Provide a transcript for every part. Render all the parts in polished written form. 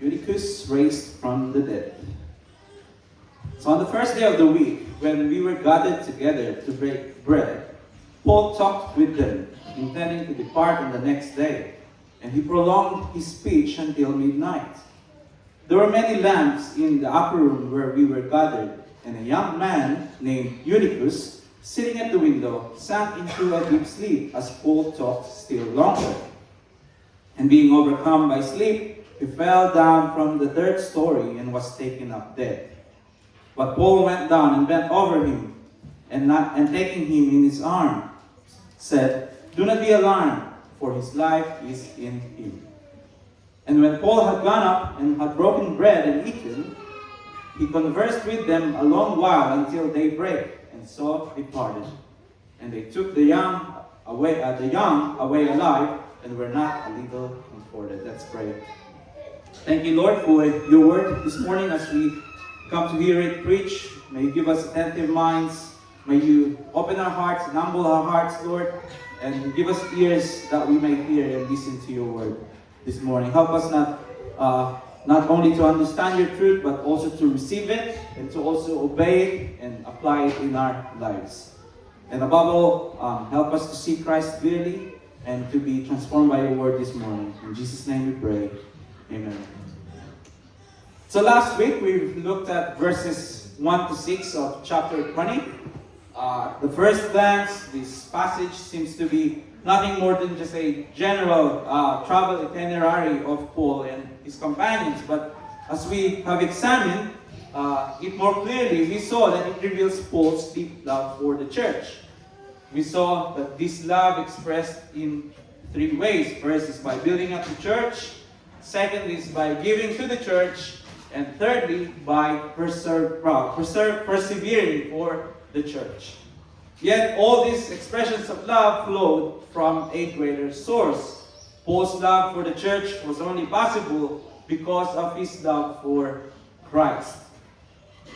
Eutychus raised from the dead. So on the first day of the week, when we were gathered together to break bread, Paul talked with them, intending to depart on the next day, and he prolonged his speech until midnight. There were many lamps in the upper room where we were gathered, and a young man named Eutychus, sitting at the window, sank into a deep sleep as Paul talked still longer. And being overcome by sleep, he fell down from the third story and was taken up dead. But Paul went down and bent over him, and taking him in his arms, said, "Do not be alarmed, for his life is in him." And when Paul had gone up and had broken bread and eaten, he conversed with them a long while until daybreak, and so departed. And they took the young away alive, and were not a little comforted. Let's pray. Thank you, Lord, for your word this morning as we come to hear it preach. May you give us attentive minds. May you open our hearts and humble our hearts, Lord, and give us ears that we may hear and listen to your word this morning. Help us not only to understand your truth, but also to receive it and to also obey it and apply it in our lives. And above all, help us to see Christ clearly and to be transformed by your word this morning. In Jesus' name we pray. Amen. So last week we looked at verses 1 to 6 of chapter 20. The first glance, this passage seems to be nothing more than just a general travel itinerary of Paul and his companions. But as we have examined it more clearly, we saw that it reveals Paul's deep love for the church. We saw that this love expressed in three ways. First is by building up the church. Second is by giving to the church. And thirdly, by persevering for the church. Yet all these expressions of love flowed from a greater source. Paul's love for the church was only possible because of his love for Christ.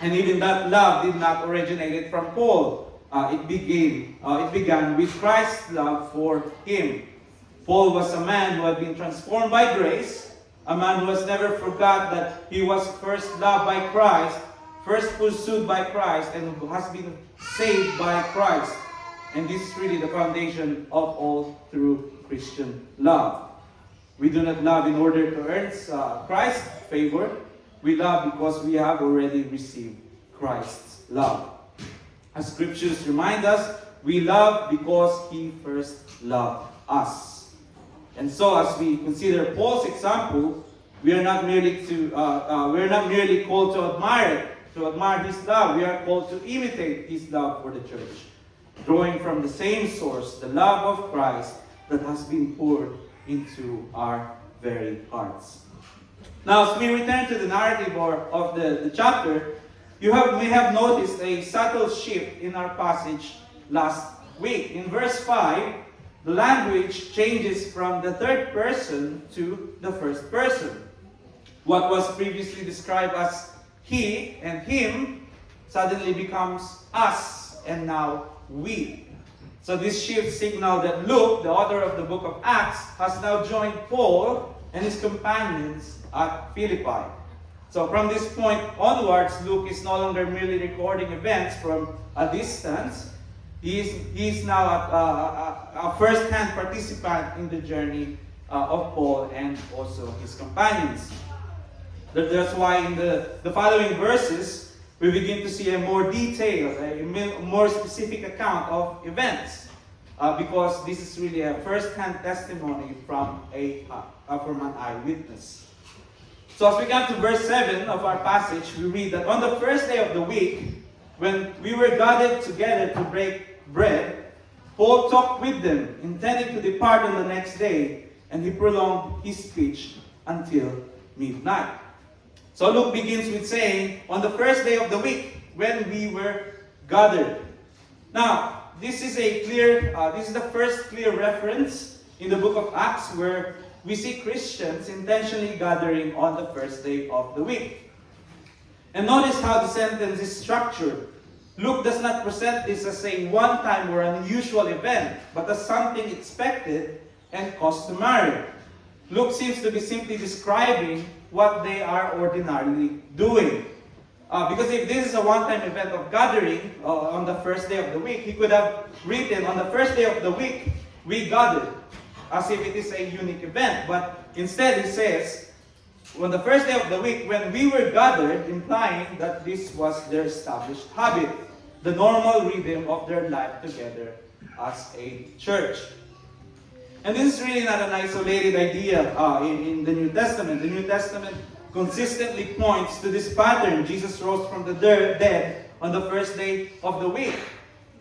And even that love did not originate from Paul. It began with Christ's love for him. Paul was a man who had been transformed by grace, a man who has never forgot that he was first loved by Christ, first pursued by Christ, and who has been saved by Christ. And this is really the foundation of all true Christian love. We do not love in order to earn Christ's favor. We love because we have already received Christ's love. As scriptures remind us, we love because he first loved us. And so, as we consider Paul's example, we are not merely called to admire his love. We are called to imitate his love for the church, drawing from the same source, the love of Christ that has been poured into our very hearts. Now, as we return to the narrative of the chapter, you may have noticed a subtle shift in our passage last week. In verse 5, the language changes from the third person to the first person. What was previously described as he and him suddenly becomes us and now we. So this shift signaled that Luke, the author of the book of Acts, has now joined Paul and his companions at Philippi. So from this point onwards, Luke is no longer merely recording events from a distance. He is now a first-hand participant in the journey of Paul and also his companions. That's why in the following verses, we begin to see a more detailed, a more specific account of events. Because this is really a first-hand testimony from an eyewitness. So as we come to verse 7 of our passage, we read that on the first day of the week, when we were gathered together to break bread, Paul talked with them, intending to depart on the next day, and he prolonged his speech until midnight. So Luke begins with saying, on the first day of the week, when we were gathered. Now, this is the first clear reference in the book of Acts where we see Christians intentionally gathering on the first day of the week. And notice how the sentence is structured. Luke does not present this as a one-time or unusual event, but as something expected and customary. Luke seems to be simply describing what they are ordinarily doing. Because if this is a one-time event of gathering on the first day of the week, he could have written, on the first day of the week, we gathered, as if it is a unique event. But instead, he says, on the first day of the week, when we were gathered, implying that this was their established habit, the normal rhythm of their life together as a church. And this is really not an isolated idea in the New Testament. The New Testament consistently points to this pattern. Jesus rose from the dead on the first day of the week.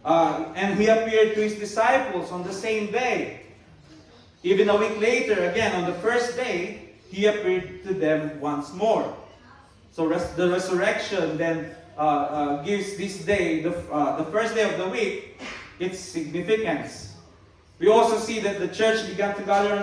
And he appeared to his disciples on the same day. Even a week later, again, on the first day, he appeared to them once more. So the resurrection then gives this day, the first day of the week, its significance. We also see that the church began to gather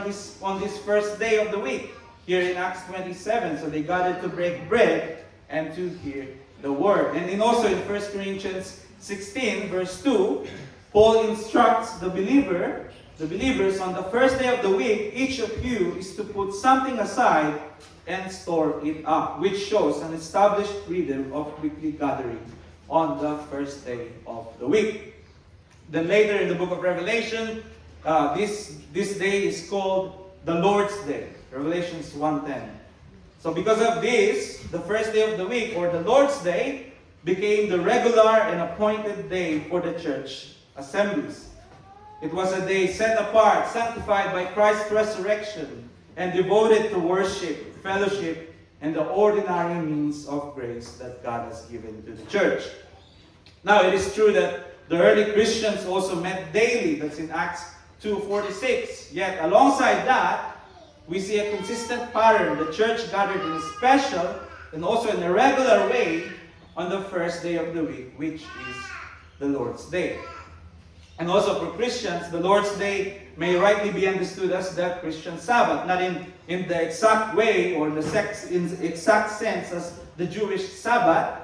on this first day of the week, here in Acts 27. So they gathered to break bread and to hear the word. And also in 1 Corinthians 16, verse 2, Paul instructs the believers on the first day of the week, each of you is to put something aside and store it up, which shows an established rhythm of weekly gathering on the first day of the week. Then later in the book of Revelation, this day is called the Lord's Day, Revelations 1:10. So because of this, the first day of the week, or the Lord's Day, became the regular and appointed day for the church assemblies. It was a day set apart, sanctified by Christ's resurrection, and devoted to worship, fellowship, and the ordinary means of grace that God has given to the church. Now, it is true that the early Christians also met daily. That's in Acts 2:46. Yet, alongside that, we see a consistent pattern. The church gathered in a special and also in a regular way on the first day of the week, which is the Lord's Day. And also for Christians, the Lord's Day may rightly be understood as the Christian Sabbath, not in the exact way or in the exact sense as the Jewish Sabbath,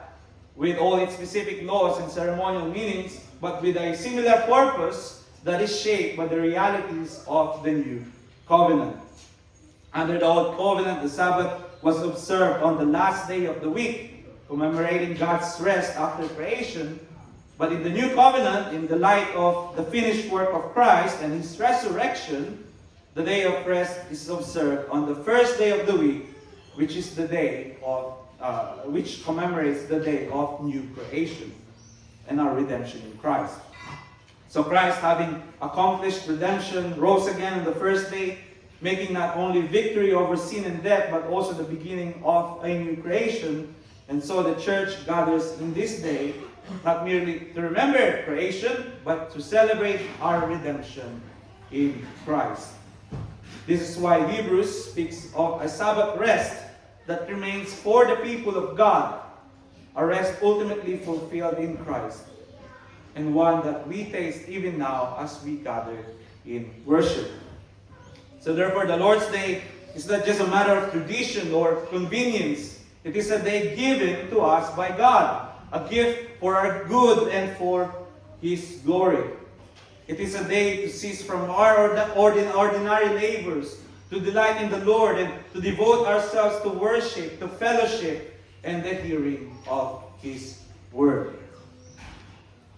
with all its specific laws and ceremonial meanings, but with a similar purpose that is shaped by the realities of the new covenant. Under the old covenant, the Sabbath was observed on the last day of the week, commemorating God's rest after creation. But in the new covenant, in the light of the finished work of Christ and his resurrection, the day of rest is observed on the first day of the week, which is the day of which commemorates the day of new creation and our redemption in Christ. So Christ, having accomplished redemption, rose again on the first day, making not only victory over sin and death, but also the beginning of a new creation. And so the church gathers in this day, not merely to remember creation, but to celebrate our redemption in Christ. This is why Hebrews speaks of a Sabbath rest that remains for the people of God, a rest ultimately fulfilled in Christ, and one that we taste even now as we gather in worship. So therefore, the Lord's Day is not just a matter of tradition or convenience. It is a day given to us by God, a gift for our good and for His glory. It is a day to cease from our ordinary labors, to delight in the Lord, and to devote ourselves to worship, to fellowship, and the hearing of His Word.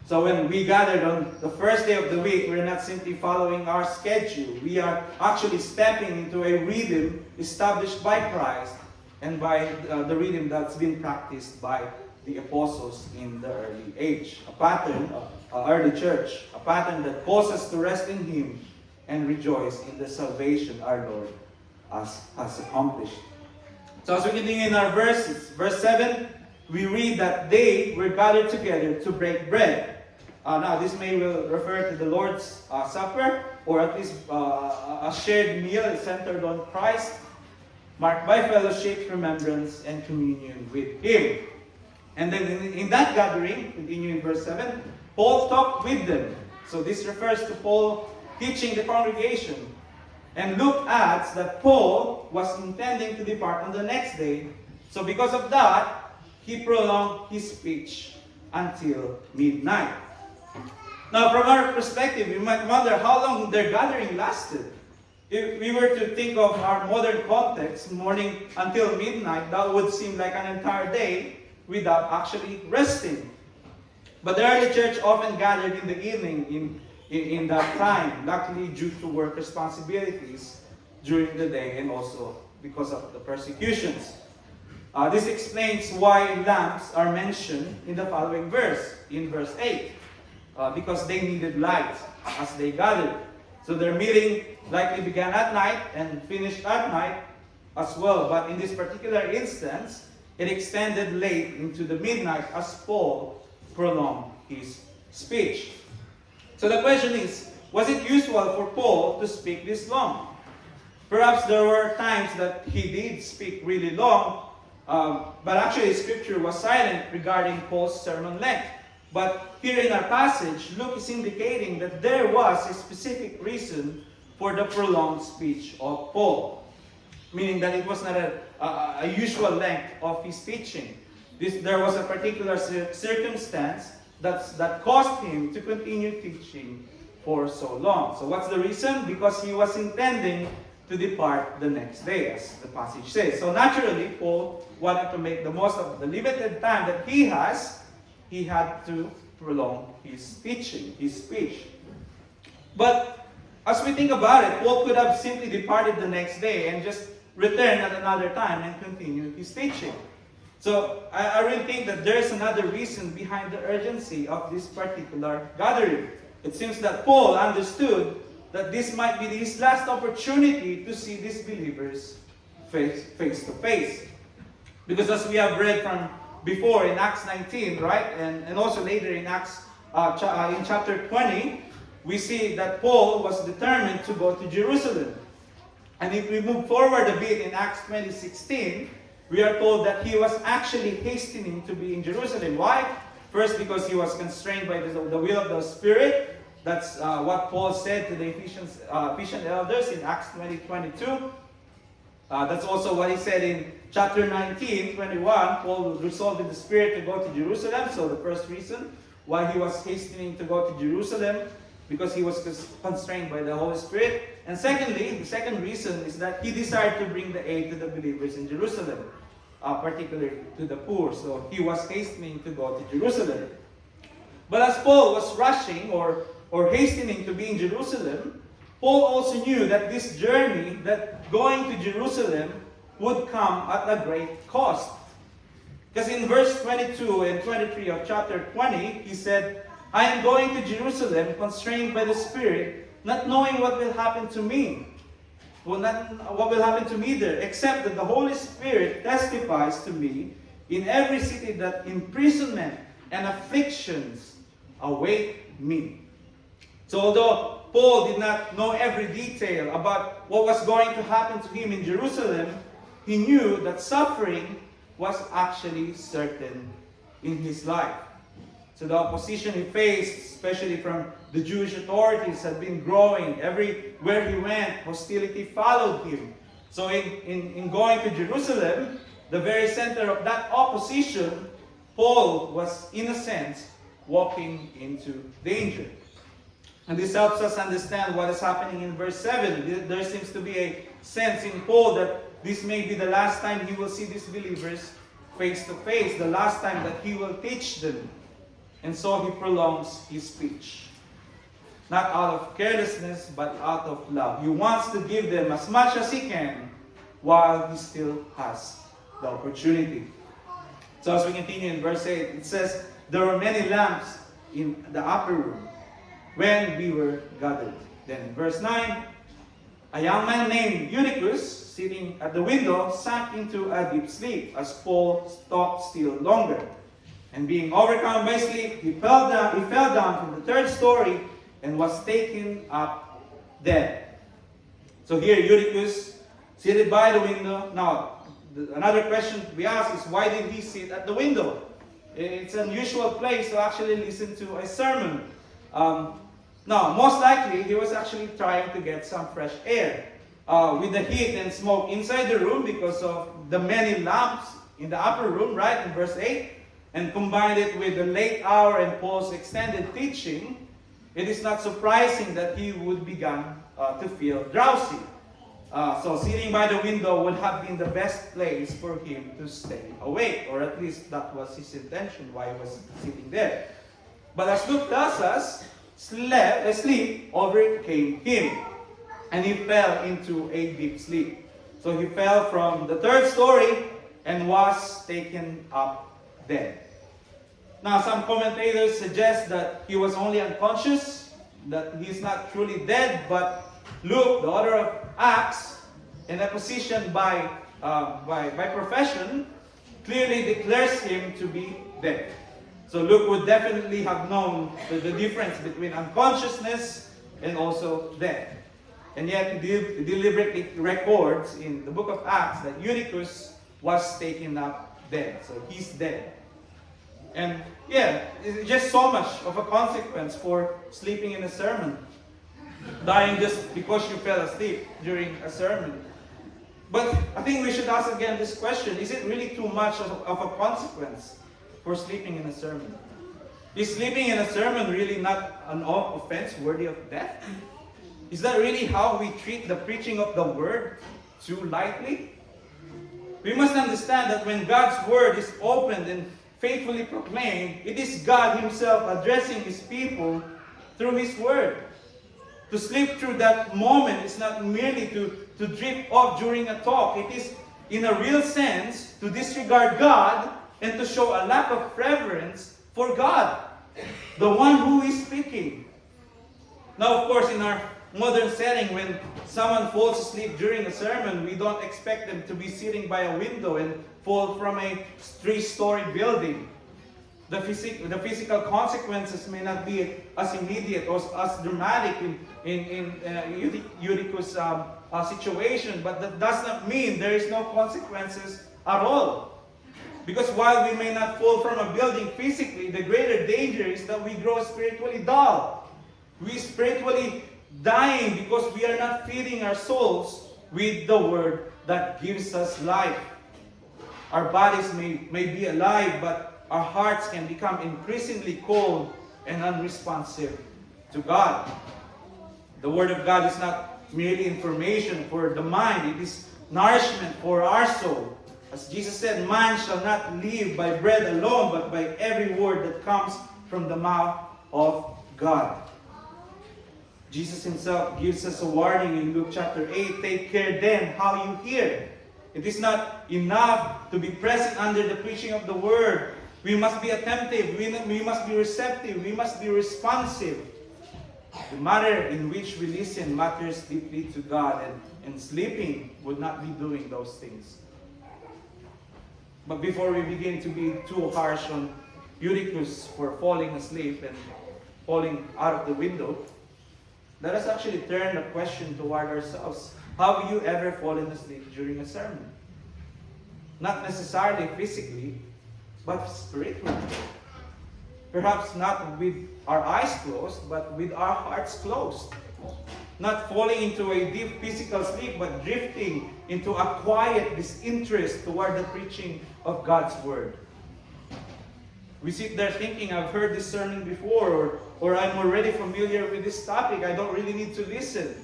So when we gathered on the first day of the week, we're not simply following our schedule. We are actually stepping into a rhythm established by Christ and by the rhythm that's been practiced by the apostles in the early age. A pattern of early church, a pattern that calls us to rest in Him and rejoice in the salvation our Lord has accomplished. So as we continue in our verses, verse 7, we read that they were gathered together to break bread. Now, this may refer to the Lord's Supper, or at least a shared meal centered on Christ, marked by fellowship, remembrance, and communion with Him. And then in that gathering, continuing in verse 7, Paul talked with them. So this refers to Paul teaching the congregation. And Luke adds that Paul was intending to depart on the next day. So because of that, he prolonged his speech until midnight. Now, from our perspective, we might wonder how long their gathering lasted. if we were to think of our modern context, morning until midnight, that would seem like an entire day without actually resting. But the early church often gathered in the evening in that time, luckily due to work responsibilities during the day and also because of the persecutions. This explains why lamps are mentioned in the following verse, in verse 8, because they needed light as they gathered. So their meeting likely began at night and finished at night as well. But in this particular instance, it extended late into the midnight as Paul prolonged his speech. So the question is, was it usual for Paul to speak this long? Perhaps there were times that he did speak really long, but actually Scripture was silent regarding Paul's sermon length. But here in our passage, Luke is indicating that there was a specific reason for the prolonged speech of Paul, meaning that it was not a usual length of his teaching. There was a particular circumstance that caused him to continue teaching for so long. So what's the reason? Because he was intending to depart the next day, as the passage says. So naturally, Paul wanted to make the most of the limited time that he has. He had to prolong his teaching, his speech. But as we think about it, Paul could have simply departed the next day and just returned at another time and continued his teaching. So I really think that there's another reason behind the urgency of this particular gathering. It seems that Paul understood that this might be his last opportunity to see these believers face to face. Because as we have read from before in Acts 19, right, and also later in Acts in chapter 20, we see that Paul was determined to go to Jerusalem. And if we move forward a bit in Acts 20:16, we are told that he was actually hastening to be in Jerusalem. Why? First, because he was constrained by the will of the Spirit. That's what Paul said to the Ephesian elders in Acts 20:22. That's also what he said in chapter 19:21. Paul resolved in the Spirit to go to Jerusalem. So the first reason why he was hastening to go to Jerusalem, because he was constrained by the Holy Spirit. And secondly, the second reason is that he desired to bring the aid to the believers in Jerusalem, particularly to the poor. So he was hastening to go to Jerusalem. But as Paul was rushing or hastening to be in Jerusalem, Paul also knew that this journey, that going to Jerusalem, would come at a great cost. Because in verse 22 and 23 of chapter 20, he said, I am going to Jerusalem, constrained by the Spirit, not knowing what will happen to me. What will happen to me there, except that the Holy Spirit testifies to me in every city that imprisonment and afflictions await me. So although Paul did not know every detail about what was going to happen to him in Jerusalem, he knew that suffering was actually certain in his life. So the opposition he faced, especially from the Jewish authorities, had been growing. Everywhere he went, hostility followed him. So in going to Jerusalem, the very center of that opposition, Paul was, in a sense, walking into danger. And this helps us understand what is happening in verse 7. There seems to be a sense in Paul that this may be the last time he will see these believers face to face, the last time that he will teach them. And so he prolongs his speech. Not out of carelessness, but out of love. He wants to give them as much as he can while he still has the opportunity. So as we continue in verse 8, it says, there were many lamps in the upper room when we were gathered. Then in verse 9, a young man named Eutychus, sitting at the window, sank into a deep sleep as Paul talked still longer. And being overcome by sleep, he fell down from the third story and was taken up dead. So here Eutychus, seated by the window. Now, another question we ask is, why did he sit at the window? It's an unusual place to actually listen to a sermon. Now, most likely, he was actually trying to get some fresh air. With the heat and smoke inside the room because of the many lamps in the upper room, right, in verse 8, and combined it with the late hour and Paul's extended teaching, it is not surprising that he would begin to feel drowsy. So sitting by the window would have been the best place for him to stay awake, or at least that was his intention why he was sitting there. But as Luke tells us, sleep overcame him, and he fell into a deep sleep. So he fell from the third story and was taken up dead. Now, some commentators suggest that he was only unconscious, that he's not truly dead, but Luke, the author of Acts, in a position by profession, clearly declares him to be dead. So Luke would definitely have known the difference between unconsciousness and also death. And yet he deliberately records in the book of Acts that Eutychus was taken up dead. So he's dead. And yeah, it's just so much of a consequence for sleeping in a sermon. Dying just because you fell asleep during a sermon. But I think we should ask again this question: is it really too much of a consequence for sleeping in a sermon? Is sleeping in a sermon really not an offense worthy of death? Is that really how we treat the preaching of the word too lightly? We must understand that when God's word is opened and faithfully proclaimed, it is God himself addressing his people through his word. To sleep through that moment is not merely to drift off during a talk. It is, in a real sense, to disregard God and to show a lack of reverence for God, the one who is speaking. Now, of course, in our modern setting, when someone falls asleep during a sermon, we don't expect them to be sitting by a window and fall from a 3-story building. The physical consequences may not be as immediate or as dramatic in Eutychus' situation, but that does not mean there is no consequences at all. Because while we may not fall from a building physically, the greater danger is that we grow spiritually dull. We spiritually dying because we are not feeding our souls with the word that gives us life. Our bodies may be alive, but our hearts can become increasingly cold and unresponsive to God. The Word of God is not merely information for the mind, it is nourishment for our soul. As Jesus said, man shall not live by bread alone, but by every word that comes from the mouth of God. Jesus himself gives us a warning in Luke chapter 8, take care then how you hear. It is not enough to be present under the preaching of the word. We must be attentive, we must be receptive, we must be responsive. The manner in which we listen matters deeply to God, and sleeping would not be doing those things. But before we begin to be too harsh on Eutychus for falling asleep and falling out of the window, let us actually turn the question toward ourselves. Have you ever fallen asleep during a sermon? Not necessarily physically, but spiritually. Perhaps not with our eyes closed, but with our hearts closed. Not falling into a deep physical sleep, but drifting into a quiet disinterest toward the preaching of God's word. We sit there thinking, I've heard this sermon before, or I'm already familiar with this topic, I don't really need to listen.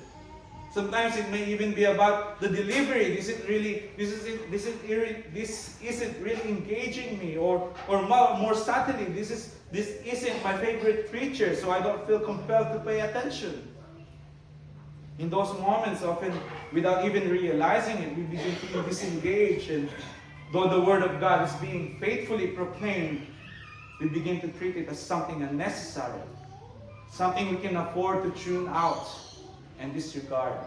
Sometimes it may even be about the delivery. This isn't really engaging me, or more subtly, this isn't my favorite preacher, so I don't feel compelled to pay attention. In those moments, often without even realizing it, we begin to disengage, and though the word of God is being faithfully proclaimed, we begin to treat it as something unnecessary, something we can afford to tune out and disregard.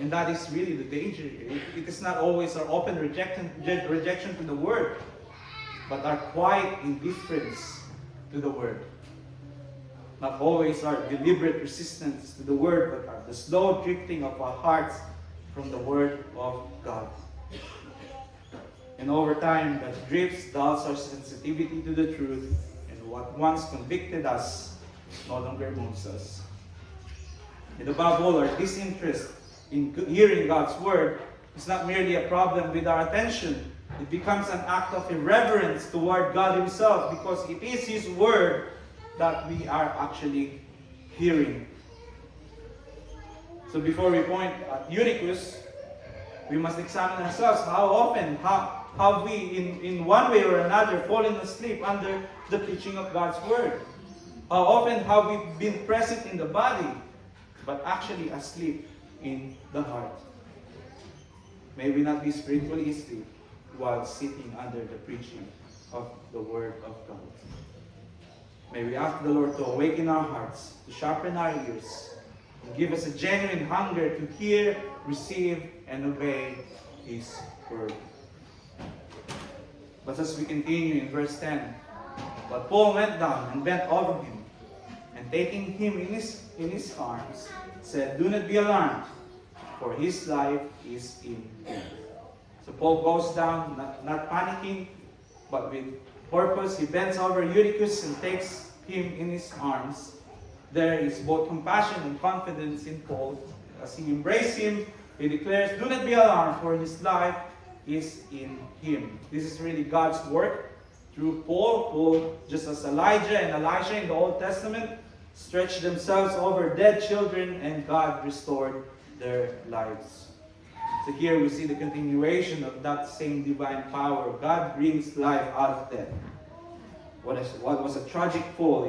And that is really the danger here. It is not always our open rejection to the word, but our quiet indifference to the word. Not always our deliberate resistance to the word, but the slow drifting of our hearts from the word of God. And over time, that drifts dulls our sensitivity to the truth, and what once convicted us no longer moves us. And above all, our disinterest in hearing God's word is not merely a problem with our attention. It becomes an act of irreverence toward God himself, because it is his word that we are actually hearing. So before we point at Eutychus, we must examine ourselves. How often have we, in one way or another, fallen asleep under the preaching of God's Word? How often have we been present in the body, but actually asleep in the heart? May we not be spiritually asleep while sitting under the preaching of the Word of God. May we ask the Lord to awaken our hearts, to sharpen our ears, to give us a genuine hunger to hear, receive, and obey His Word. But as we continue in verse 10, but Paul went down and bent over him, and taking him in his arms, said, "Do not be alarmed, for his life is in him." So Paul goes down, not panicking, but with purpose. He bends over Eutychus and takes him in his arms. There is both compassion and confidence in Paul. As he embraces him, he declares, "Do not be alarmed, for his life is in him." This is really God's work through Paul. Paul, just as Elijah and Elisha in the Old Testament, stretched themselves over dead children, and God restored their lives. So here we see the continuation of that same divine power. God brings life out of death. What was a tragic fall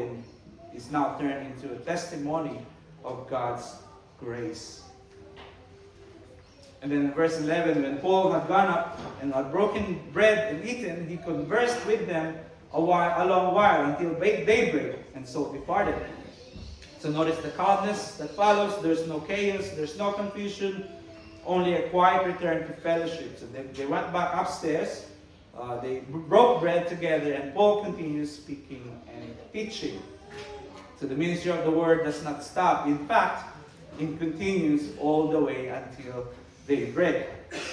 is now turned into a testimony of God's grace. And then in verse 11, when Paul had gone up and had broken bread and eaten, he conversed with them a long while until daybreak, and so departed. So notice the calmness that follows. There's no chaos, there's no confusion, only a quiet return to fellowship. So they went back upstairs, they broke bread together, and Paul continues speaking and teaching. So the ministry of the word does not stop. In fact, it continues all the way until daybreak.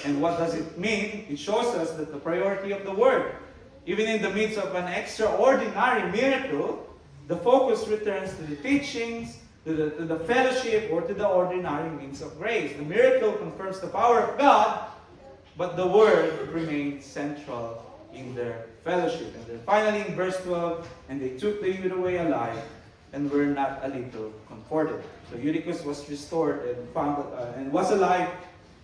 And what does it mean? It shows us that the priority of the word, even in the midst of an extraordinary miracle, the focus returns to the teachings, to the fellowship, or to the ordinary means of grace. The miracle confirms the power of God, but the word remains central in their fellowship. And then finally in verse 12, "And they took the youth away alive, and were not a little comforted." So Eutychus was restored and was alive,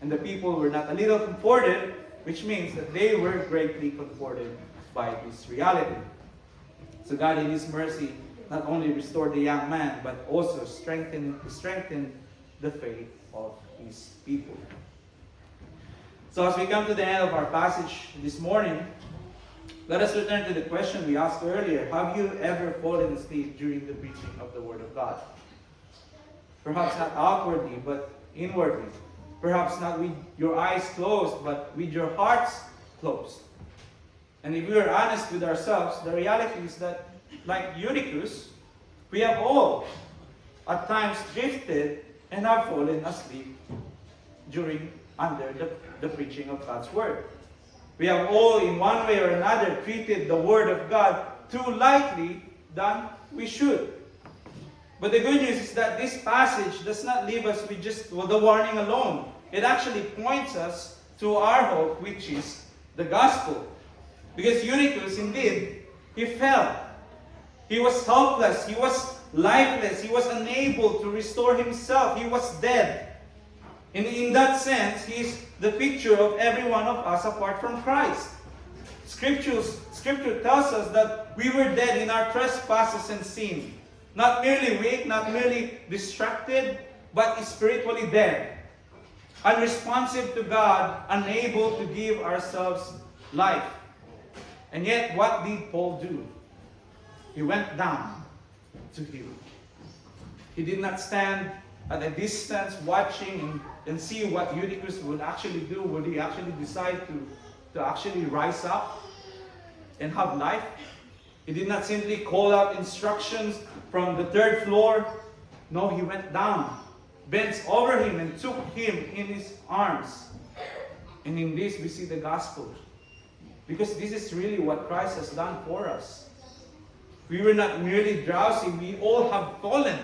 and the people were not a little comforted, which means that they were greatly comforted by this reality. So God in His mercy not only restored the young man, but also strengthened the faith of His people. So as we come to the end of our passage this morning, let us return to the question we asked earlier. Have you ever fallen asleep during the preaching of the Word of God? Perhaps not outwardly, but inwardly. Perhaps not with your eyes closed, but with your hearts closed. And if we are honest with ourselves, the reality is that, like Eutychus, we have all at times drifted and have fallen asleep under the preaching of God's Word. We have all, in one way or another, treated the Word of God too lightly than we should. But the good news is that this passage does not leave us with just the warning alone. It actually points us to our hope, which is the gospel. Because Eutychus, indeed, he fell. He was helpless. He was lifeless. He was unable to restore himself. He was dead. And in that sense, he is the picture of every one of us apart from Christ. Scripture tells us that we were dead in our trespasses and sin. Not merely weak, not merely distracted, but spiritually dead. Unresponsive to God, unable to give ourselves life. And yet, what did Paul do? He went down to him. He did not stand at a distance watching and see what Eutychus would actually do. Would he actually decide to actually rise up and have life? He did not simply call out instructions from the third floor. No, he went down, bent over him, and took him in his arms. And in this we see the gospel. Because this is really what Christ has done for us. We were not merely drowsy, we all have fallen.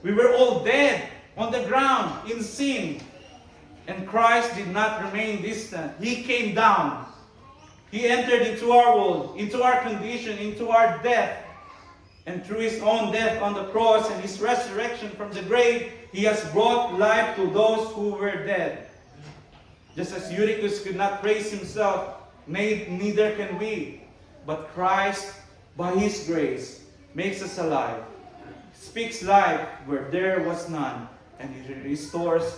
We were all dead on the ground in sin. And Christ did not remain distant. He came down. He entered into our world, into our condition, into our death. And through his own death on the cross and his resurrection from the grave, he has brought life to those who were dead. Just as Eutychus could not raise himself, neither can we. But Christ, by his grace, makes us alive, speaks life where there was none, and he restores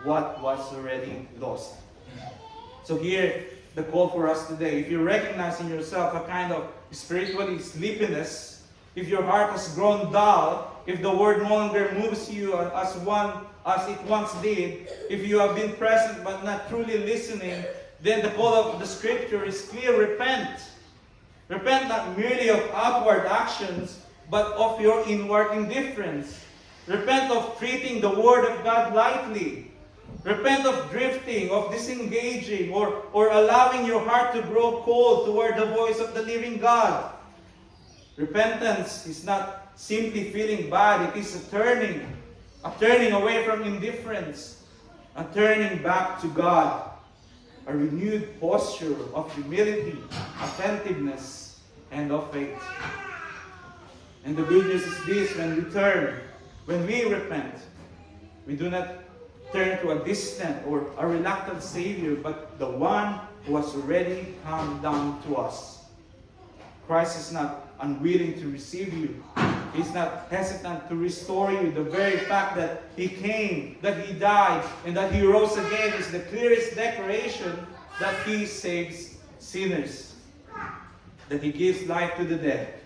what was already lost. So here, the call for us today, if you recognize in yourself a kind of spiritual sleepiness, if your heart has grown dull, if the word no longer moves you as it once did, if you have been present but not truly listening, then the call of the scripture is clear: repent. Repent not merely of outward actions, but of your inward indifference. Repent of treating the word of God lightly. Repent of drifting, of disengaging, or allowing your heart to grow cold toward the voice of the living God. Repentance is not simply feeling bad, it is a turning away from indifference, a turning back to God, a renewed posture of humility, attentiveness, and of faith. And the good news is this: when we repent, we do not turn to a distant or a reluctant Savior, but the one who has already come down to us. Christ is not unwilling to receive you. He's not hesitant to restore you. The very fact that He came, that He died, and that He rose again is the clearest declaration that He saves sinners, that He gives life to the dead,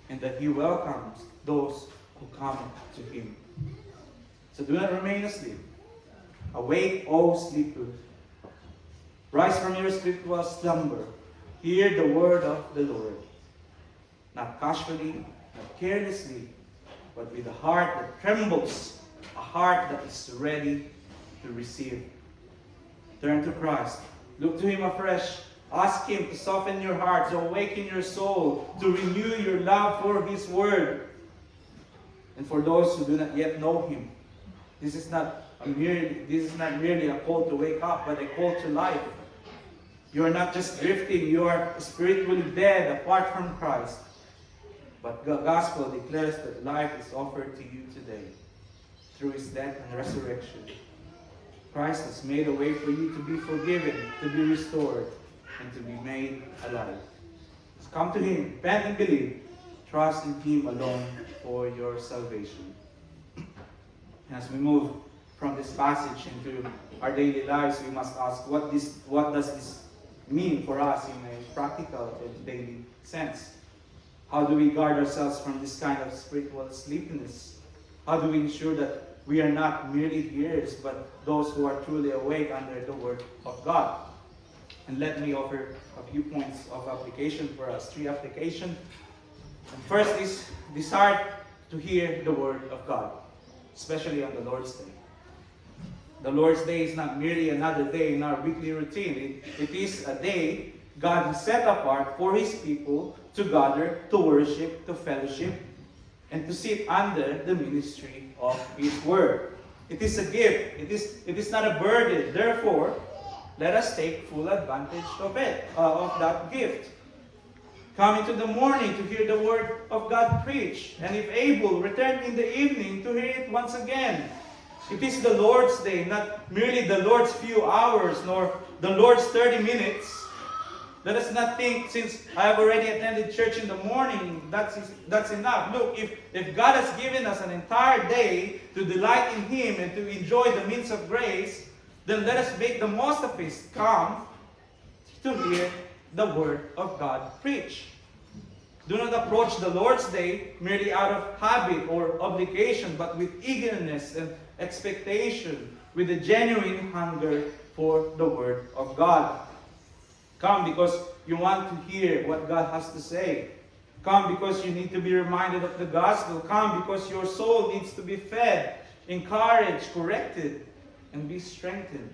and that He welcomes those who come to Him. So do not remain asleep. Awake, O sleeper. Rise from your spiritual slumber. Hear the word of the Lord. Not casually, not carelessly, but with a heart that trembles, a heart that is ready to receive. Turn to Christ. Look to Him afresh. Ask Him to soften your heart, to awaken your soul, to renew your love for His word. And for those who do not yet know Him, this is not merely a call to wake up, but a call to life. You are not just drifting, you are spiritually dead apart from Christ. But the gospel declares that life is offered to you today through His death and resurrection. Christ has made a way for you to be forgiven, to be restored, and to be made alive. So come to Him, repent and believe. Trust in Him alone for your salvation. As we move from this passage into our daily lives, we must ask, what does this mean for us in a practical and daily sense? How do we guard ourselves from this kind of spiritual sleepiness? How do we ensure that we are not merely hearers, but those who are truly awake under the Word of God? And let me offer a few points of application for us. 3 applications. And first is desire to hear the Word of God, especially on the Lord's Day. The Lord's Day is not merely another day in our weekly routine. It is a day God has set apart for His people to gather, to worship, to fellowship, and to sit under the ministry of His Word. It is a gift. It is not a burden. Therefore, let us take full advantage of it, of that gift. Come into the morning to hear the Word of God preached, and if able, return in the evening to hear it once again. It is the Lord's Day, not merely the Lord's few hours, nor the Lord's 30 minutes. Let us not think, since I have already attended church in the morning, that's enough. Look, if God has given us an entire day to delight in Him and to enjoy the means of grace, then let us make the most of it. Come to hear the Word of God preached. Do not approach the Lord's Day merely out of habit or obligation, but with eagerness and expectation, with a genuine hunger for the Word of God. Come because you want to hear what God has to say. Come because you need to be reminded of the gospel. Come because your soul needs to be fed, encouraged, corrected, and be strengthened.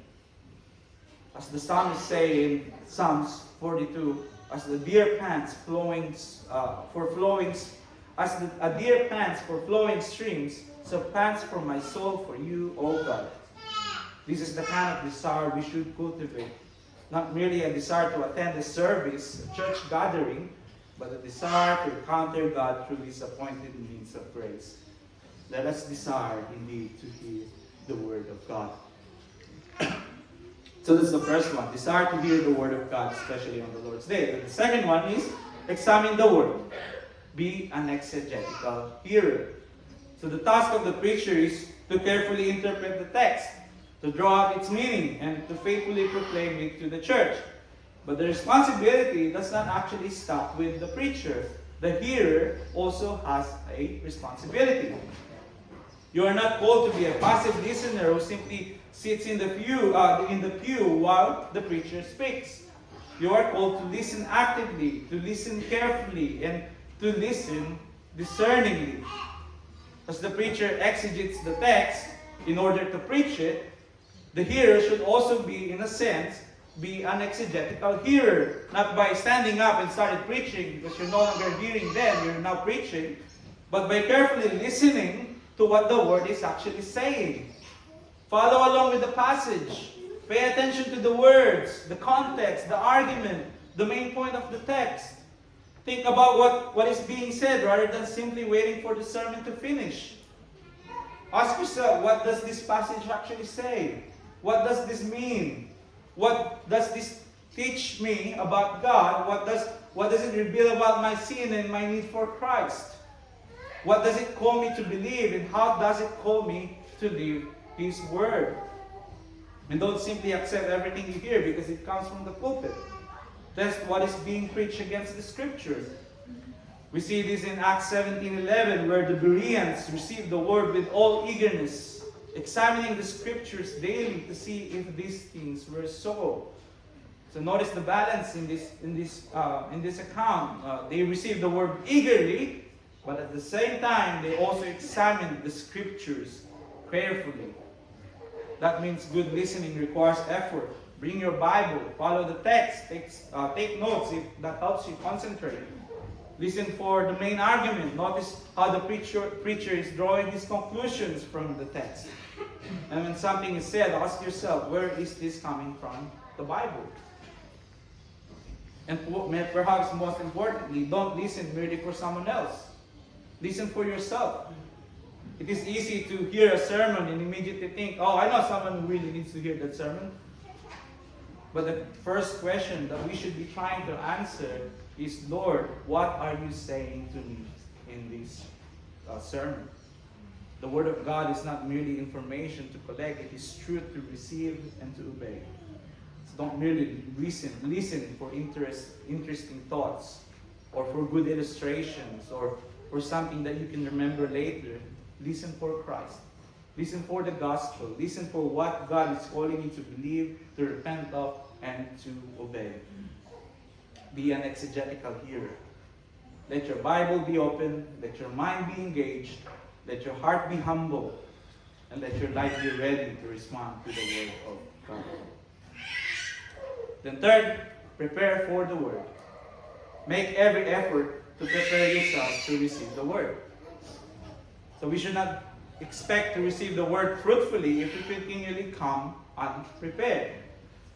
As the psalmists say in Psalms 42, as the deer pants a deer pants for flowing streams, so pants for my soul for you, O God. This is the kind of desire we should cultivate. Not merely a desire to attend a service, a church gathering, but a desire to encounter God through His appointed means of grace. Let us desire indeed to hear the Word of God. So that's the first one. Desire to hear the Word of God, especially on the Lord's Day. And the second one is examine the Word. Be an exegetical hearer. So the task of the preacher is to carefully interpret the text, to draw out its meaning, and to faithfully proclaim it to the church. But the responsibility does not actually stop with the preacher. The hearer also has a responsibility. You are not called to be a passive listener who simply sits in the pew while the preacher speaks. You are called to listen actively, to listen carefully, and to listen discerningly. As the preacher exegetes the text in order to preach it, the hearer should also be, in a sense, be an exegetical hearer. Not by standing up and started preaching because you're no longer hearing them, you're now preaching, but by carefully listening to what the Word is actually saying. Follow along with the passage. Pay attention to the words, the context, the argument, the main point of the text. Think about what is being said rather than simply waiting for the sermon to finish. Ask yourself, what does this passage actually say? What does this mean? What does this teach me about God? What does it reveal about my sin and my need for Christ? What does it call me to believe, and how does it call me to live His Word? And don't simply accept everything you hear because it comes from the pulpit. Test what is being preached against the Scriptures. We see this in Acts 17:11, where the Bereans received the Word with all eagerness, examining the Scriptures daily to see if these things were so. So notice the balance in this account. They received the Word eagerly, but at the same time, they also examined the Scriptures carefully. That means good listening requires effort. Bring your Bible, follow the text, take notes if that helps you concentrate. Listen for the main argument. Notice how the preacher is drawing his conclusions from the text. And when something is said, ask yourself, where is this coming from? The Bible. And perhaps most importantly, don't listen merely for someone else. Listen for yourself. It is easy to hear a sermon and immediately think, oh, I know someone who really needs to hear that sermon. But the first question that we should be trying to answer is, Lord, what are you saying to me in this sermon? The Word of God is not merely information to collect. It is truth to receive and to obey. So don't merely listen for interesting thoughts or for good illustrations or for something that you can remember later. Listen for Christ. Listen for the gospel. Listen for what God is calling you to believe, to repent of, and to obey. Be an exegetical hearer. Let your Bible be open. Let your mind be engaged. Let your heart be humble. And let your life be ready to respond to the Word of God. Then third, prepare for the Word. Make every effort to prepare yourself to receive the Word. So we should not expect to receive the Word fruitfully if we continually come unprepared.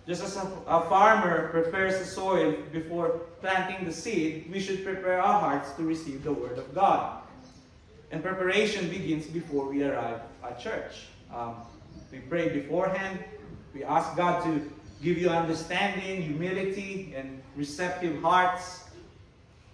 Just as a farmer prepares the soil before planting the seed, we should prepare our hearts to receive the Word of God. And preparation begins before we arrive at church. We pray beforehand. We ask God to give you understanding, humility, and receptive hearts.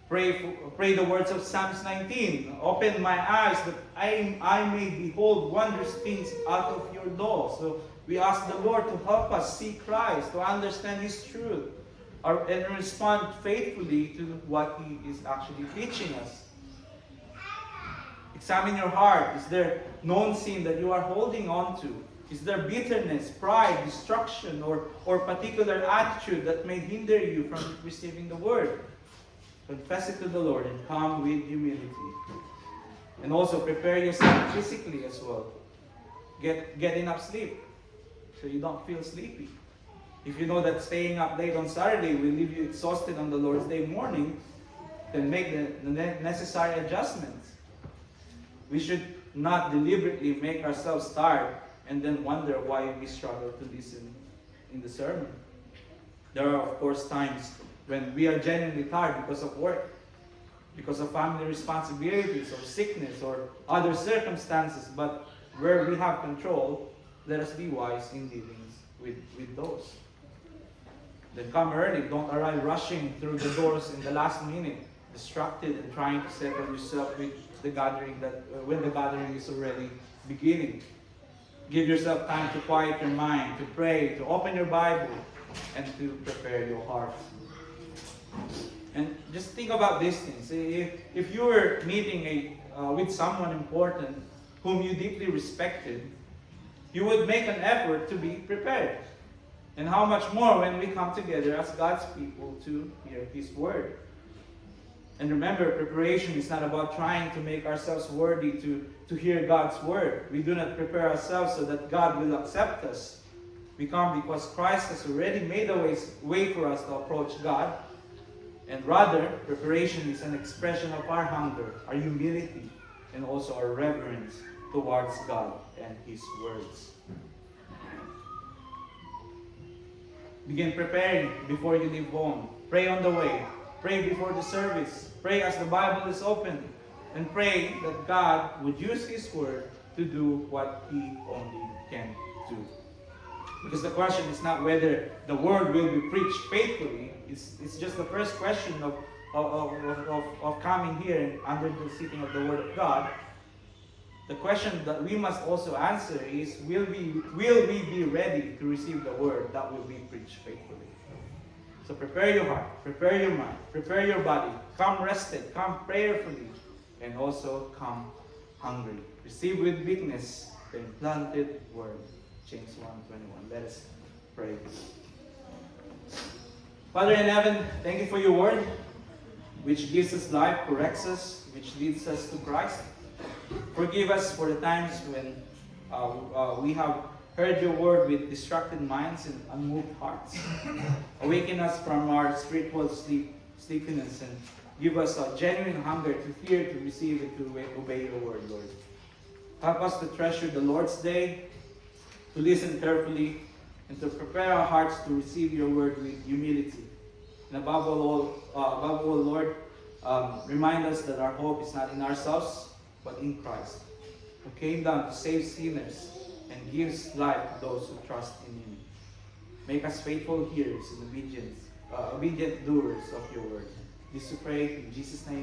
Pray the words of Psalms 19. Open my eyes that I may behold wondrous things out of your law. So we ask the Lord to help us see Christ, to understand His truth, and respond faithfully to what He is actually teaching us. Examine your heart. Is there known sin that you are holding on to? Is there bitterness, pride, destruction, or particular attitude that may hinder you from receiving the Word? Confess it to the Lord and come with humility. And also prepare yourself physically as well. Get enough sleep so you don't feel sleepy. If you know that staying up late on Saturday will leave you exhausted on the Lord's Day morning, then make the necessary adjustments. We should not deliberately make ourselves tired and then wonder why we struggle to listen in the sermon. There are, of course, times when we are genuinely tired because of work. because of family responsibilities or sickness or other circumstances, but where we have control, let us be wise in dealing with those. Then come early. Don't arrive rushing through the doors in the last minute, distracted and trying to settle yourself with the gathering when the gathering is already beginning. Give yourself time to quiet your mind, to pray, to open your Bible, and to prepare your heart. And just think about these things. If you were meeting with someone important whom you deeply respected, you would make an effort to be prepared. And how much more when we come together as God's people to hear His Word. And remember, preparation is not about trying to make ourselves worthy to hear God's Word. We do not prepare ourselves so that God will accept us. We come because Christ has already made a way for us to approach God. And rather, preparation is an expression of our hunger, our humility, and also our reverence towards God and His words. Begin preparing before you leave home. Pray on the way. Pray before the service. Pray as the Bible is opened. And pray that God would use His Word to do what He only can do. Because the question is not whether the Word will be preached faithfully. It's just the first question of coming here and under the seating of the Word of God. The question that we must also answer is, will we be ready to receive the Word that will be preached faithfully? So prepare your heart, prepare your mind, prepare your body. Come rested, come prayerfully, and also come hungry. Receive with meekness the implanted Word. James 1:21. Let us pray. Father in heaven, thank you for your Word, which gives us life, corrects us, which leads us to Christ. Forgive us for the times when we have heard your Word with distracted minds and unmoved hearts. Awaken us from our spiritual sleepiness and give us a genuine hunger to hear, to receive, and to obey your Word, Lord. Help us to treasure the Lord's Day, to listen carefully, and to prepare our hearts to receive your Word with humility. And above all, Lord, remind us that our hope is not in ourselves, but in Christ, who came down to save sinners and gives life to those who trust in Him. Make us faithful hearers and obedient doers of your Word. This we pray in Jesus' name.